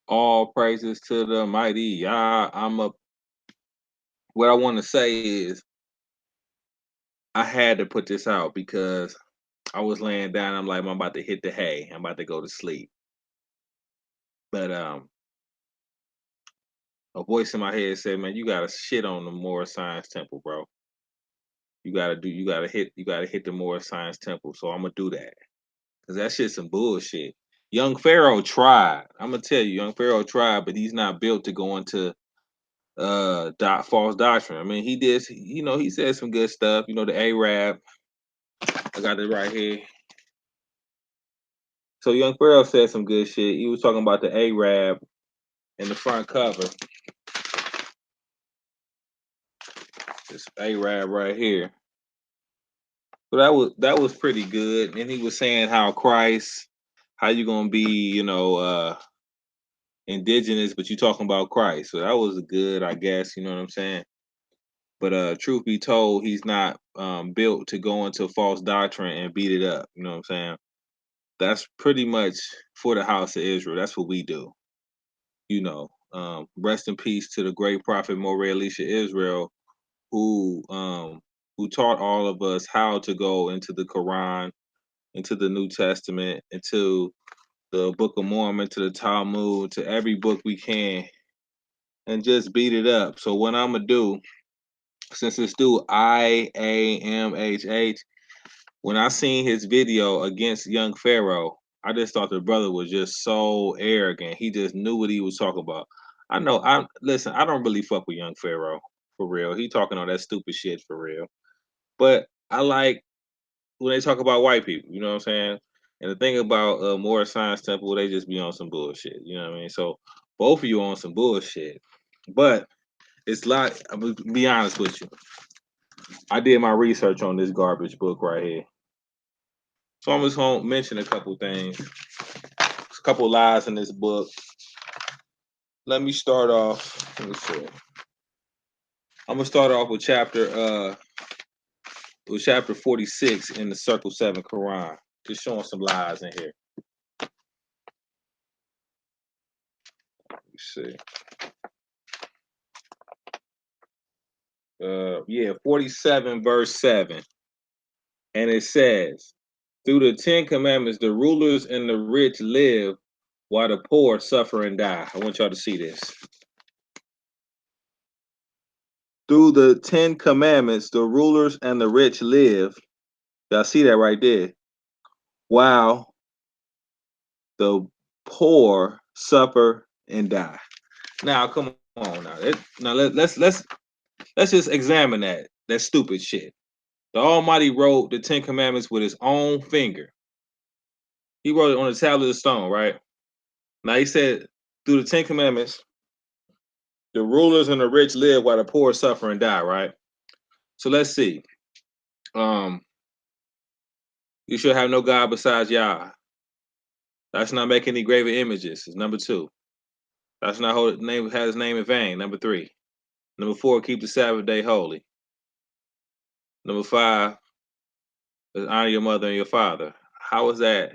All praises to the mighty Yah. What I want to say is I had to put this out because I was laying down. I'm like, I'm about to hit the hay. I'm about to go to sleep. But a voice in my head said, "Man, you gotta shit on the Moorish Science Temple, bro. You gotta hit the Moorish Science Temple." So I'm gonna do that because that shit's some bullshit. Young Pharaoh tried. I'm gonna tell you, young Pharaoh tried, but he's not built to go into false doctrine. I mean, he did. He said some good stuff. The Arab. I got it right here. So young Pharaoh said some good shit. He was talking about the Arab in the front cover. This Arab right here. So that was pretty good. And he was saying how Christ, how you gonna be, indigenous, but you talking about Christ. So that was good, I guess. You know what I'm saying? But truth be told, he's not built to go into false doctrine and beat it up. You know what I'm saying? That's pretty much for the house of Israel. That's what we do. Rest in peace to the great prophet Moreh Elisha Israel, who taught all of us how to go into the Quran, into the New Testament, into the Book of Mormon, to the Talmud, to every book we can, and just beat it up. So what I'm gonna do, since it's through IAMHH, when I seen his video against young Pharaoh, I just thought the brother was just so arrogant. He just knew what he was talking about. I know. Listen. I don't really fuck with young Pharaoh for real. He talking all that stupid shit for real. But I like when they talk about white people. You know what I'm saying? And the thing about Moorish Science Temple, they just be on some bullshit. You know what I mean? So both of you on some bullshit. But it's like I'm gonna be honest with you. I did my research on this garbage book right here. So I'm just gonna mention a couple things, a couple lies in this book. Let me start off. Let me see. I'm gonna start off with chapter 46 in the Circle 7 Quran. Just showing some lies in here. Let me see. Yeah, 47 verse 7. And it says, through the Ten Commandments, the rulers and the rich live while the poor suffer and die. I want y'all to see this. Through the Ten Commandments, the rulers and the rich live. Y'all see that right there. While the poor suffer and die. Now, come on now. Let's just examine that stupid shit. The Almighty wrote the Ten Commandments with his own finger. He wrote it on a tablet of stone, right? Now he said, through the Ten Commandments, the rulers and the rich live while the poor suffer and die, right? So let's see. Um, you should have no God besides Yah. That's not make any graven images. Is number two. That's not hold name has his name in vain. Number three. Number four, keep the Sabbath day holy. Number five is honor your mother and your father. How is that?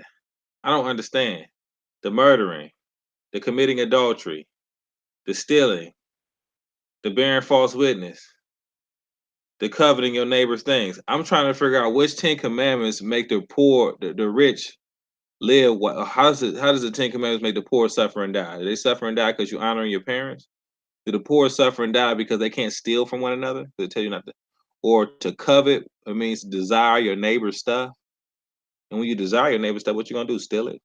I don't understand. The murdering, the committing adultery, the stealing, the bearing false witness, the coveting your neighbor's things. I'm trying to figure out which Ten Commandments make the poor, the rich live. How does the Ten Commandments make the poor suffer and die? Do they suffer and die because you honoring your parents? Do the poor suffer and die because they can't steal from one another? They tell you not to, or to covet. It means desire your neighbor's stuff. And when you desire your neighbor's stuff, what you gonna do? Steal it?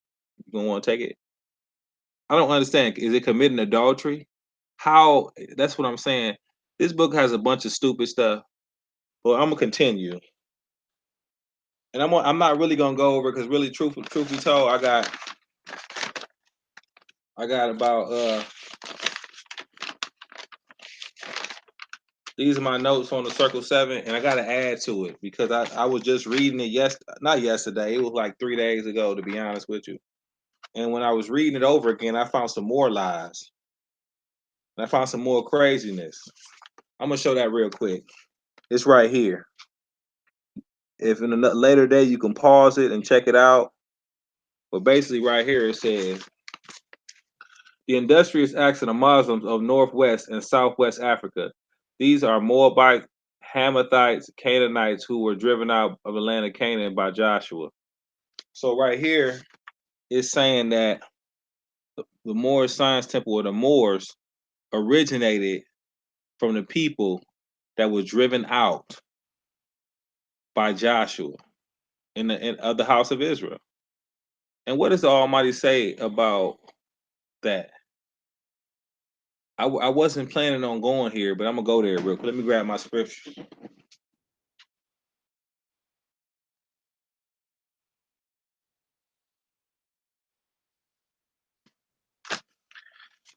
You gonna want to take it? I don't understand. Is it committing adultery? How? That's what I'm saying. This book has a bunch of stupid stuff. Well, I'm gonna continue, and I'm not really gonna go over because really, truth be told, I got about these are my notes on the Circle 7, and I got to add to it because I was just reading it not yesterday. It was like 3 days ago, to be honest with you. And when I was reading it over again, I found some more lies. And I found some more craziness. I'm gonna show that real quick. It's right here. If in a later day you can pause it and check it out. But basically, right here it says The industrious acts of the Muslims of Northwest and Southwest Africa. These are Moabites, Hamathites, Canaanites who were driven out of the land of Canaan by Joshua. So right here it's saying that the Moorish Science Temple or the Moors originated from the people that was driven out by Joshua of the house of Israel. And what does the Almighty say about that? I wasn't planning on going here, but I'm gonna go there real quick. Let me grab my scripture.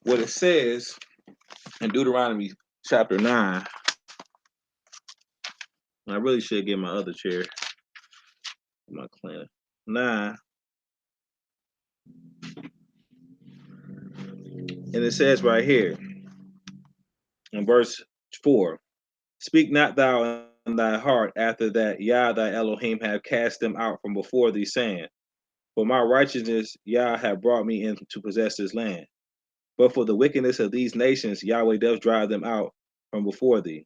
What it says in Deuteronomy chapter 9. I really should get my other chair. My clan. 9. And it says right here in verse 4. Speak not thou in thy heart after that Yah thy Elohim have cast them out from before thee, saying, for my righteousness Yah have brought me in to possess this land. But for the wickedness of these nations Yahweh does drive them out from before thee.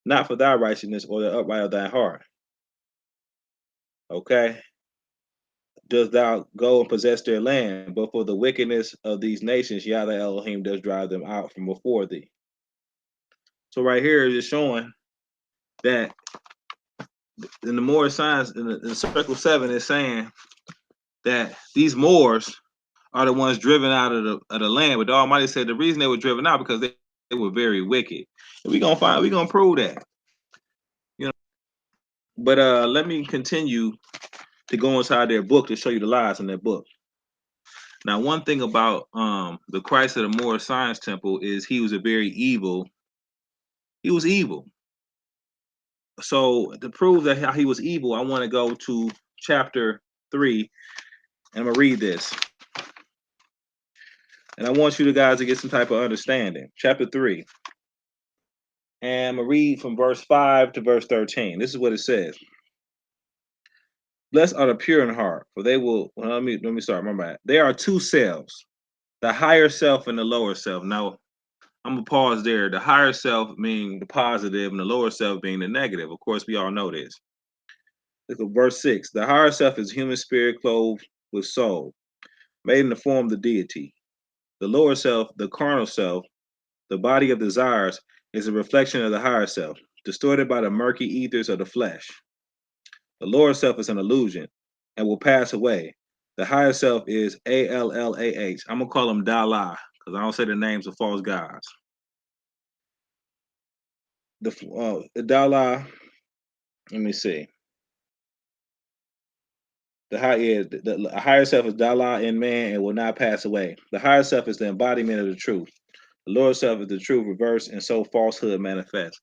Not for thy righteousness or the upright of thy heart. Okay? Does thou go and possess their land, but for the wickedness of these nations Yah thy Elohim does drive them out from before thee. So right here is just showing that in the Moorish signs in the circle 7 is saying that these Moors are the ones driven out of the land. But the Almighty said the reason they were driven out because they were very wicked. And we're gonna prove that. You know. But let me continue to go inside their book to show you the lies in their book. Now, one thing about the Christ of the Moorish Science Temple is he was he was evil. So to prove that how he was evil, I want to go to chapter 3, and I'm gonna read this. And I want you guys to get some type of understanding. Chapter 3. And I'm gonna read from verse 5 to verse 13. This is what it says. Blessed are the pure in heart, for they will let me start. My bad. There are two selves, the higher self and the lower self. Now I'm gonna pause there. The higher self being the positive and the lower self being the negative. Of course, we all know this. Look at verse 6. The higher self is human spirit clothed with soul, made in the form of the deity. The lower self, the carnal self, the body of desires, is a reflection of the higher self, distorted by the murky ethers of the flesh. The lower self is an illusion and will pass away. The higher self is Allah. I'm gonna call them Dala because I don't say the names of false gods. The Dala. Let me see. The higher self is Dala in man and will not pass away. The higher self is the embodiment of the truth. The lower self is the truth reversed, and so falsehood manifests.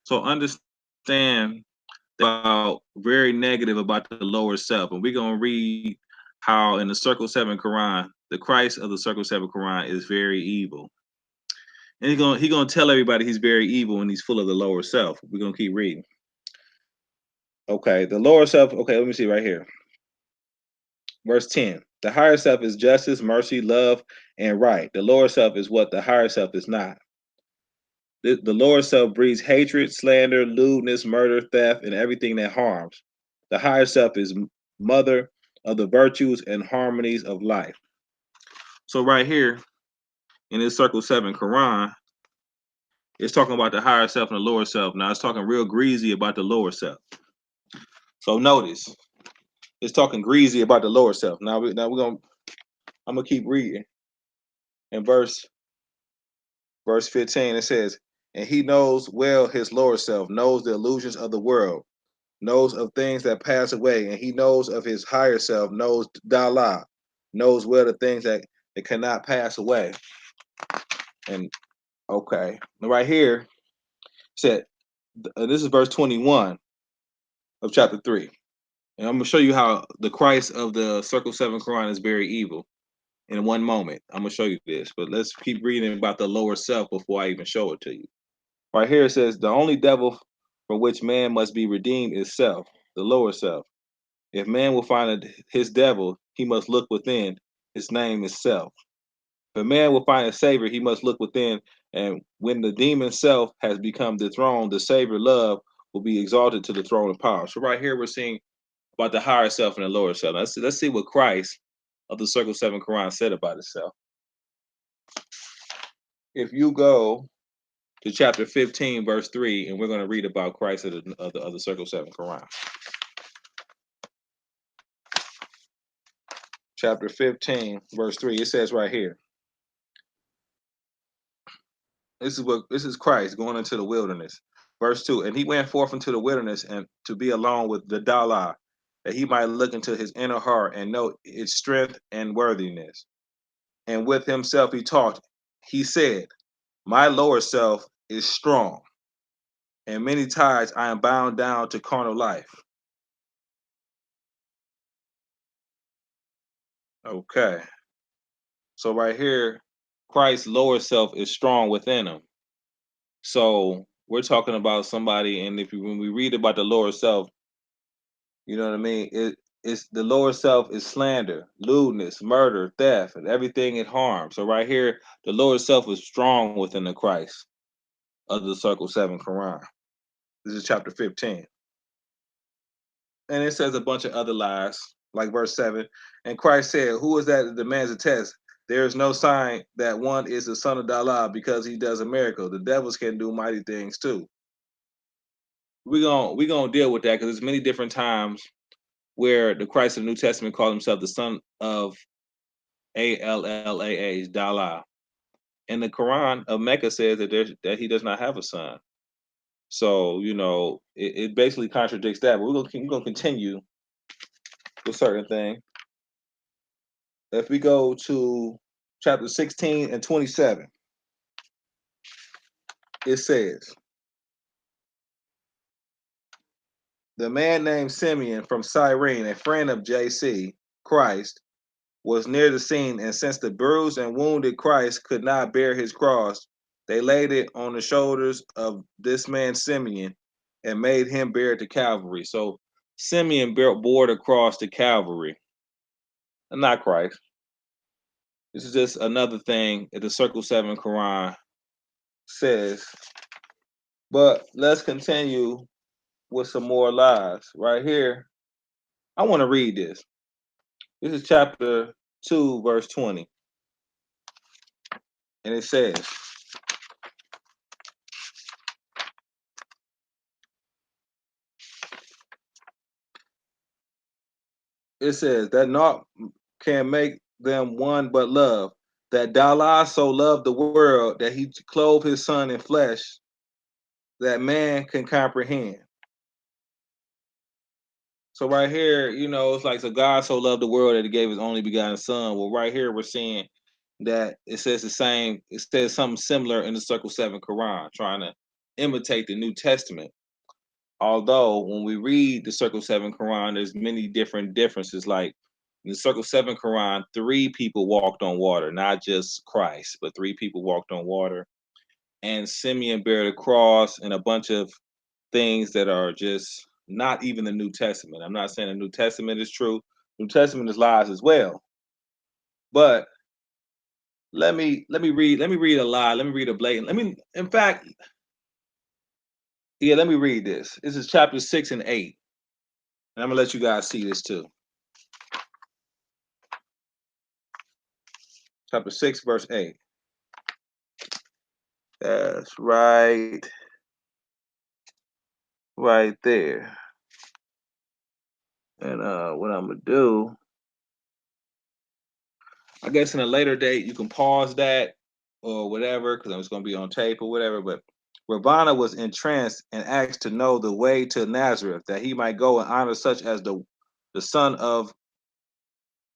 So understand about very negative about the lower self, and we're gonna read how in the Circle 7 Quran, the Christ of the Circle 7 Quran is very evil, and he's gonna tell everybody he's very evil and he's full of the lower self. We're gonna keep reading. Okay, the lower self. Okay, let me see right here. Verse 10. The higher self is justice, mercy, love, and right. The lower self is what the higher self is not. The lower self breeds hatred, slander, lewdness, murder, theft, and everything that harms. The higher self is mother of the virtues and harmonies of life. So right here in this Circle 7 Quran, it's talking about the higher self and the lower self. Now it's talking real greasy about the lower self. So notice, it's talking greasy about the lower self. I'm gonna keep reading. In verse 15, it says, and he knows well his lower self, knows the illusions of the world, knows of things that pass away, and he knows of his higher self, knows Dala, knows well the things that cannot pass away. And okay, right here, said, this is verse 21 of chapter 3. And I'm gonna show you how the Christ of the Circle 7 Quran is very evil in one moment. I'm gonna show you this, but let's keep reading about the lower self before I even show it to you. Right here it says, the only devil for which man must be redeemed is self, the lower self. If man will find his devil, he must look within. His name is self. If a man will find a savior, he must look within, and when the demon self has become dethroned, the savior love will be exalted to the throne of power. So right here we're seeing about the higher self and the lower self. Let's see what Christ of the Circle 7 Quran said about itself. If you go to chapter 15, verse 3, and we're going to read about Christ of the Circle 7 Quran. Chapter 15, verse 3, it says right here. This is Christ going into the wilderness. Verse 2, and he went forth into the wilderness and to be alone with the Dala, that he might look into his inner heart and know its strength and worthiness. And with himself he talked. He said, my lower self is strong, and many times I am bound down to carnal life. Okay. So right here, Christ's lower self is strong within him. So we're talking about somebody, and when we read about the lower self, you know what I mean? It's the lower self is slander, lewdness, murder, theft, and everything it harms. So right here, the lower self is strong within the Christ of the Circle 7 Quran. This is chapter 15. And it says a bunch of other lies, like verse 7. And Christ said, who is that demands a test? There is no sign that one is the son of Allah because he does a miracle. The devils can do mighty things too. We're gonna deal with that because there's many different times where the Christ of the New Testament called himself the son of Allah, Dala. And the Quran of Mecca says that he does not have a son. So, it basically contradicts that. But we're gonna continue with certain things. If we go to chapter 16 and 27, it says, the man named Simeon from Cyrene, a friend of JC, Christ, was near the scene, and since the bruised and wounded Christ could not bear his cross, they laid it on the shoulders of this man Simeon and made him bear it to Calvary. So Simeon bore the cross to Calvary, and not Christ. This is just another thing that the Circle 7 Quran says. But let's continue with some more lies. Right here, I want to read this. This is chapter 2, verse 20. And it says that naught can make them one but love. That Allah so loved the world that he clothed his son in flesh that man can comprehend. So right here, it's like, so God so loved the world that he gave his only begotten son. Well, right here we're seeing that it says the same, it says something similar in the Circle 7 Quran, trying to imitate the New Testament. Although when we read the Circle 7 Quran, there's many different differences. Like in the Circle 7 Quran, 3 people walked on water, not just Christ, but 3 people walked on water. And Simeon bare the cross and a bunch of things that are just not even the New Testament. I'm not saying the New Testament is true. New Testament is lies as well. But let me read a lie. Let me read a blatant. In fact, yeah, let me read this. This is chapter 6 and 8. And I'm gonna let you guys see this too. Chapter 6, verse 8. That's right there. And what I'm gonna do, I guess in a later date, you can pause that or whatever, because it's gonna be on tape or whatever. But Ravana was entranced and asked to know the way to Nazareth, that he might go and honor such as the son of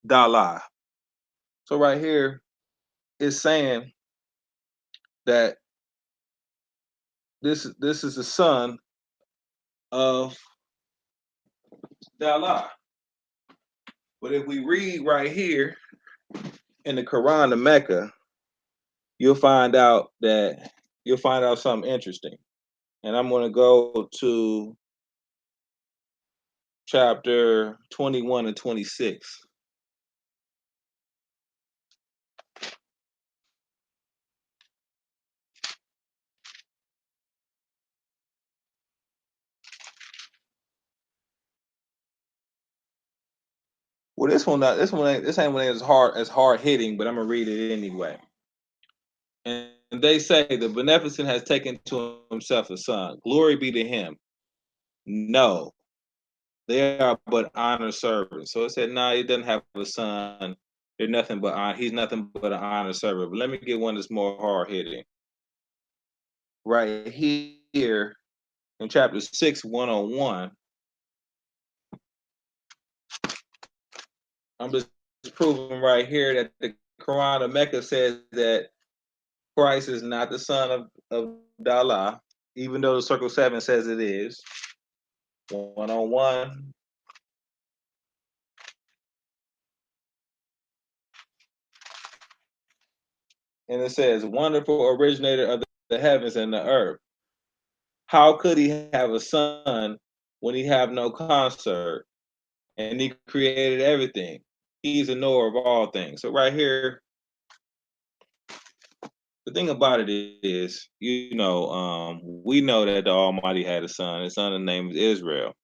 Dala. So right here, it's saying that this is the son of Dala. But if we read right here in the Quran of Mecca, you'll find out something interesting. And I'm going to go to chapter 21 and 26. Well, this ain't one as hard hitting, but I'm gonna read it anyway. And they say the beneficent has taken to himself a son. Glory be to him. No, they are but honor servants. So it said, nah, he doesn't have a son. They're nothing but he's nothing but an honor servant. But let me get one that's more hard hitting. Right here in chapter 6, 101. I'm just proving right here that the Quran of Mecca says that Christ is not the son of Dala, even though the Circle 7 says it is. 101. And it says, wonderful originator of the heavens and the earth. How could he have a son when he have no consort? And he created everything. He's a knower of all things. So right here, the thing about it is, we know that the Almighty had a son. His son's name is Israel.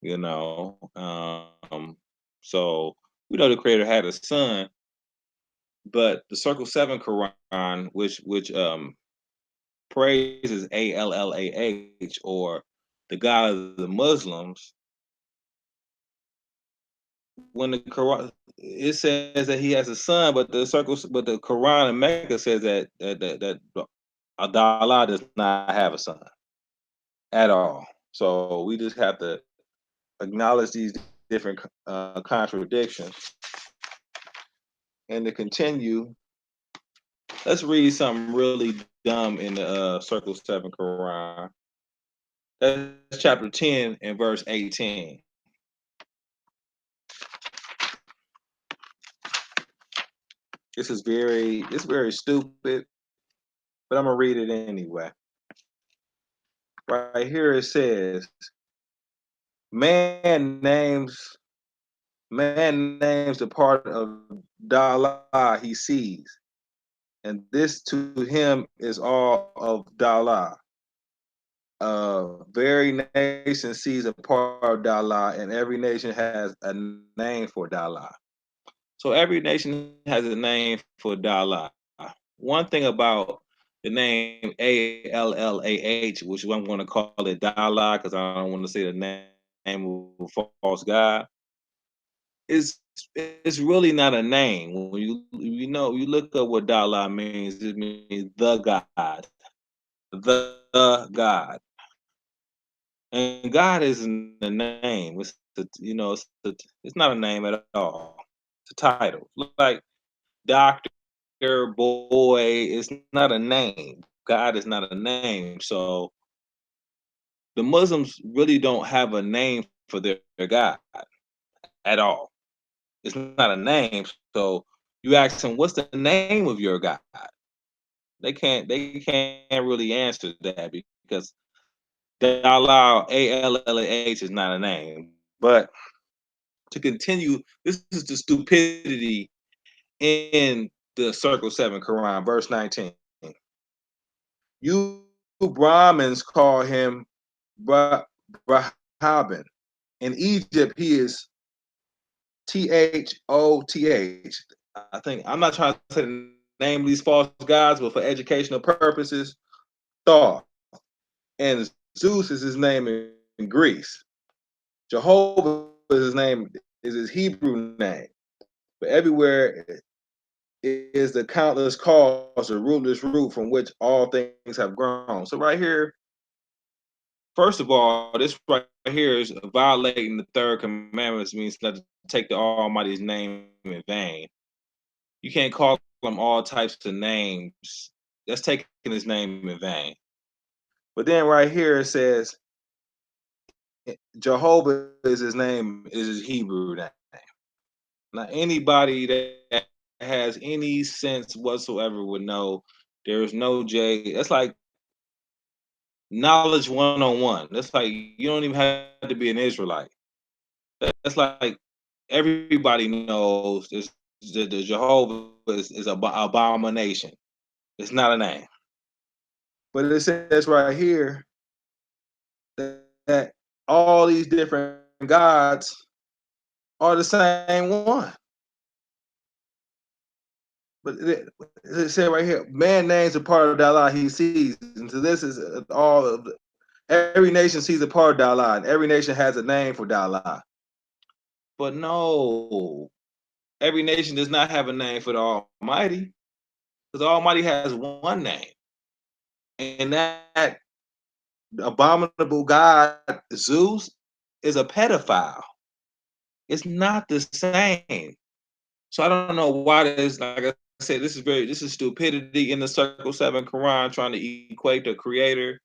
You know, so we know the Creator had a son, but the Circle 7 Quran, which praises Allah, or the God of the Muslims, when the Quran it says that he has a son, but the Quran in Mecca says that Allah does not have a son at all. So we just have to acknowledge these different contradictions. And to continue, let's read something really dumb in the Circle 7 Quran. That's chapter 10 and verse 18. It's very stupid, but I'm gonna read it anyway. Right here it says, Man names man names the part of Dala he sees, and this to him is all of Dala. Very nation sees a part of Dala, and every nation has a name for Dala. So every nation has a name for Dala. One thing about the name ALLAH, which I'm going to call it Dala because I don't want to say the name of a false god, is it's really not a name. When you look up what Dala means, it means the God, the God. And God isn't a name. It's not a name at all. It's a title. Like doctor, boy, it's not a name. God is not a name. So the Muslims really don't have a name for their God at all. It's not a name. So you ask them, what's the name of your God? They can't really answer that because Allah, ALLAH is not a name. But to continue, this is the stupidity in the Circle 7 Quran, verse 19. You Brahmins call him Brahaban. In Egypt, he is Thoth. I think I'm not trying to say the name of these false gods, but for educational purposes, Thoth. And Zeus is his name in Greece. Jehovah is his Hebrew name. But everywhere is the countless cause, the rootless root from which all things have grown. So right here, first of all, this right here is violating the third commandment, means not to take the Almighty's name in vain. You can't call him all types of names. That's taking his name in vain. But then right here it says Jehovah is his name, is his Hebrew name. Now anybody that has any sense whatsoever would know there is no J. That's like knowledge 101. That's like you don't even have to be an Israelite. That's like everybody knows this. The Jehovah is an abomination. It's not a name. But it says right here that all these different gods are the same one. But it said right here, man names a part of Allah he sees. And so this is all of every nation sees a part of Allah, and every nation has a name for Allah. But no, every nation does not have a name for the Almighty, because the Almighty has one name, and that abominable God Zeus is a pedophile. It's not the same. So I don't know why this. Like I said, this is stupidity in the Circle Seven Quran, trying to equate the Creator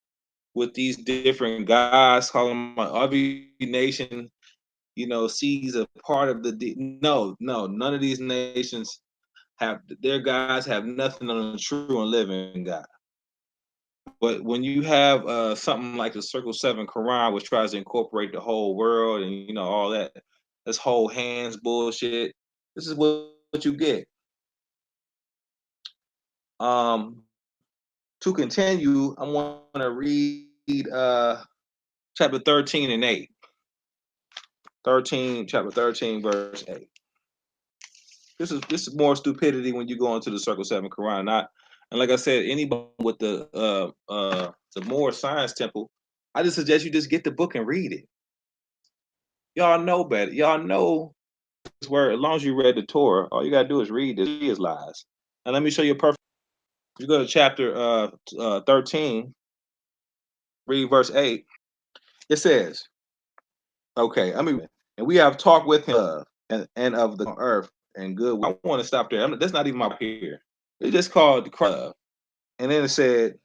with these different gods, calling them every nation, sees a part of no, none of these nations have their gods have nothing on the true and living God. But when you have something like the Circle Seven Quran, which tries to incorporate the whole world and all that, this whole hands bullshit, this is what you get. Um, to continue, I want to read chapter 13 and 8. 13, chapter 13, verse 8. This is more stupidity when you go into the Circle Seven Quran. Not and like I said, anybody with the Moorish Science Temple, I just suggest you just get the book and read it. Y'all know better. Y'all know this word. As long as you read the Torah, all you gotta do is read this. Is lies. And let me show you a perfect. You go to chapter 13, read verse 8. It says, okay, and we have talked with him and of the earth and good. I want to stop there. That's not even my here. It's just called the Christ. And then it said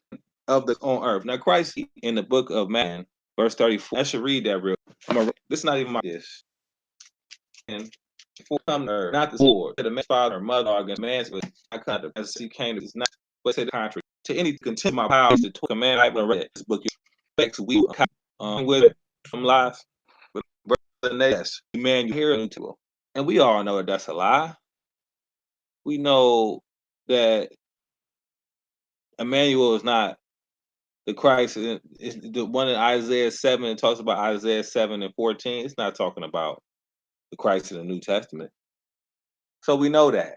of the on earth. Now Christ in the book of Matthew, verse 34. I should read that real. This is not even my this. And before come to earth, not the sword, to the man's father or mother or against man's, but I cut the as he came is not, but say the contrary. To any continue my power is to command I will read this book. We with it from lies. But yes, man, you hear it into them. And we all know that that's a lie. We know that Emmanuel is not the Christ. Is the one in Isaiah 7 and talks about Isaiah 7 and 14. It's not talking about the Christ in the New Testament. So we know that.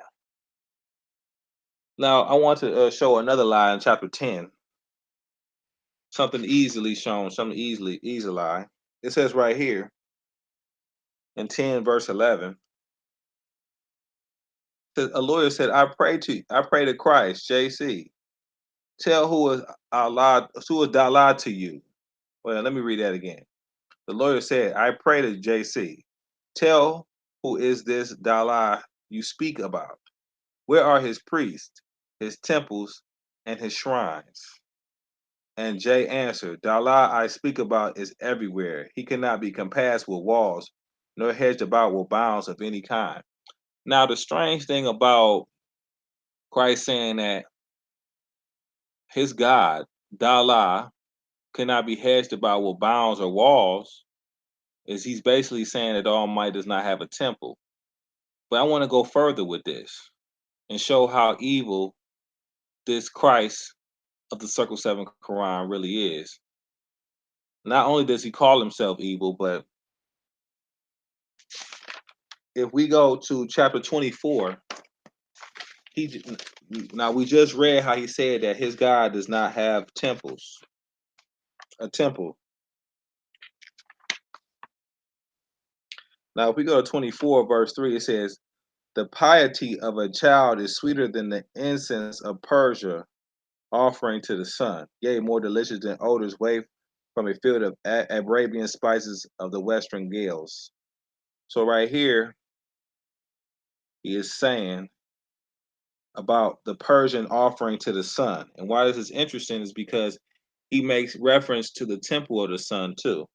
Now I want to show another lie in chapter 10. Something easily shown, something easy lie. It says right here in 10 verse 11. A lawyer said, I pray to Christ, JC. Tell who is Allah to you. Well, let me read that again. The lawyer said, I pray to JC. Tell who is this Dala you speak about? Where are his priests, his temples, and his shrines? And Jay answered, Dala I speak about is everywhere. He cannot be compassed with walls, nor hedged about with bounds of any kind. Now, the strange thing about Christ saying that his God, Dala, cannot be hedged about with bounds or walls is he's basically saying that the Almighty does not have a temple. But I want to go further with this and show how evil this Christ of the Circle Seven Quran really is. Not only does he call himself evil, but if we go to chapter 24, now we just read how he said that his God does not have a temple. Now, if we go to 24, verse 3, it says, the piety of a child is sweeter than the incense of Persia offering to the sun, yea, more delicious than odors wafted from a field of Arabian spices of the western gales. So right here, he is saying about the Persian offering to the sun. And why this is interesting is because he makes reference to the temple of the sun too.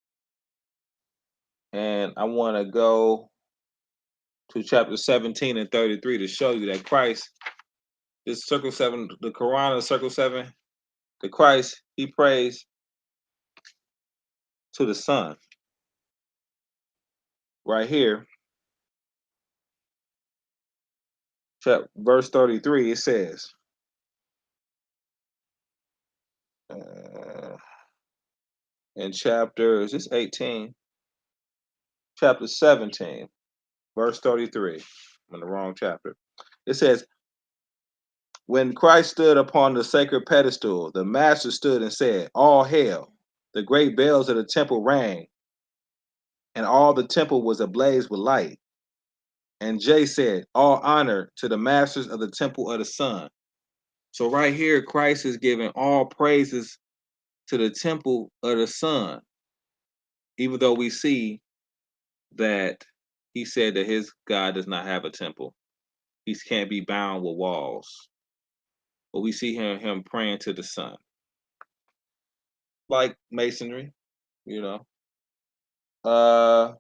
And I want to go to chapter 17 and 33 to show you that Christ, this circle 7, the Quran of circle 7, the Christ, he prays to the sun. Right here, verse 33, it says, in chapter, is this 18? Chapter 17. verse 33. I'm in the wrong chapter. It says, when Christ stood upon the sacred pedestal, the master stood and said, all hail. The great bells of the temple rang, and all the temple was ablaze with light. And Jay said, all honor to the masters of the temple of the sun. So right here, Christ is giving all praises to the temple of the sun, even though we see that he said that his God does not have a temple. He can't be bound with walls. But we see him praying to the sun, like masonry, you know. I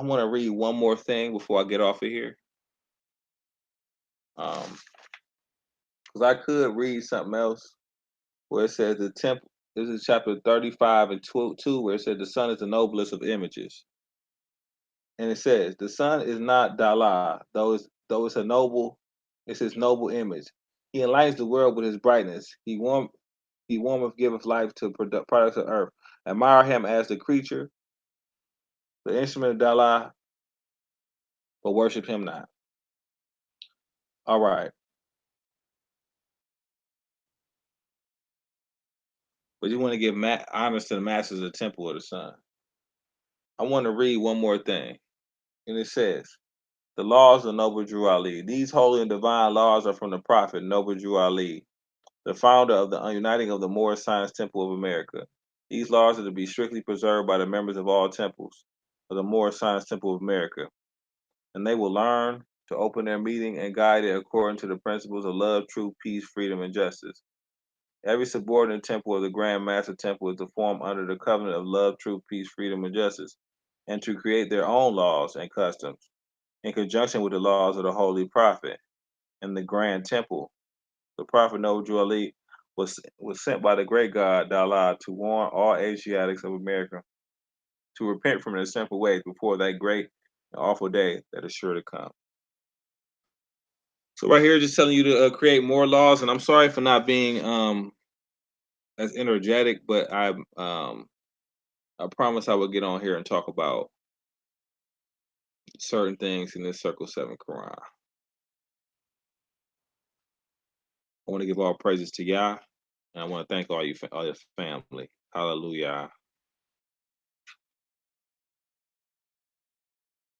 want to read one more thing before I get off of here. Because I could read something else where it says the temple. This is chapter 35 and 2, where it said the sun is the noblest of images. And it says, the sun is not Dala, though it's a noble, it's his noble image. He enlightens the world with his brightness. He warmeth, giveth life to products of earth. Admire him as the creature, the instrument of Dala, but worship him not. All right. But you want to give honors to the masters of the temple of the sun. I want to read one more thing. And it says, the laws of Noble Drew Ali. These holy and divine laws are from the prophet Noble Drew Ali, the founder of the uniting of the Moorish Science Temple of America. These laws are to be strictly preserved by the members of all temples of the Moorish Science Temple of America, and they will learn to open their meeting and guide it according to the principles of love, truth, peace, freedom, and justice. Every subordinate temple of the Grand Master Temple is to form under the covenant of love, truth, peace, freedom, and justice, and to create their own laws and customs in conjunction with the laws of the Holy Prophet and the Grand Temple. The Prophet Noble Ali was sent by the great God Dala to warn all Asiatics of America to repent from their sinful ways before that great and awful day that is sure to come. So right here, just telling you to create more laws, and I'm sorry for not being as energetic, but I promise I will get on here and talk about certain things in this Circle 7 Quran. I want to give all praises to Yah, and I want to thank all your family. Hallelujah.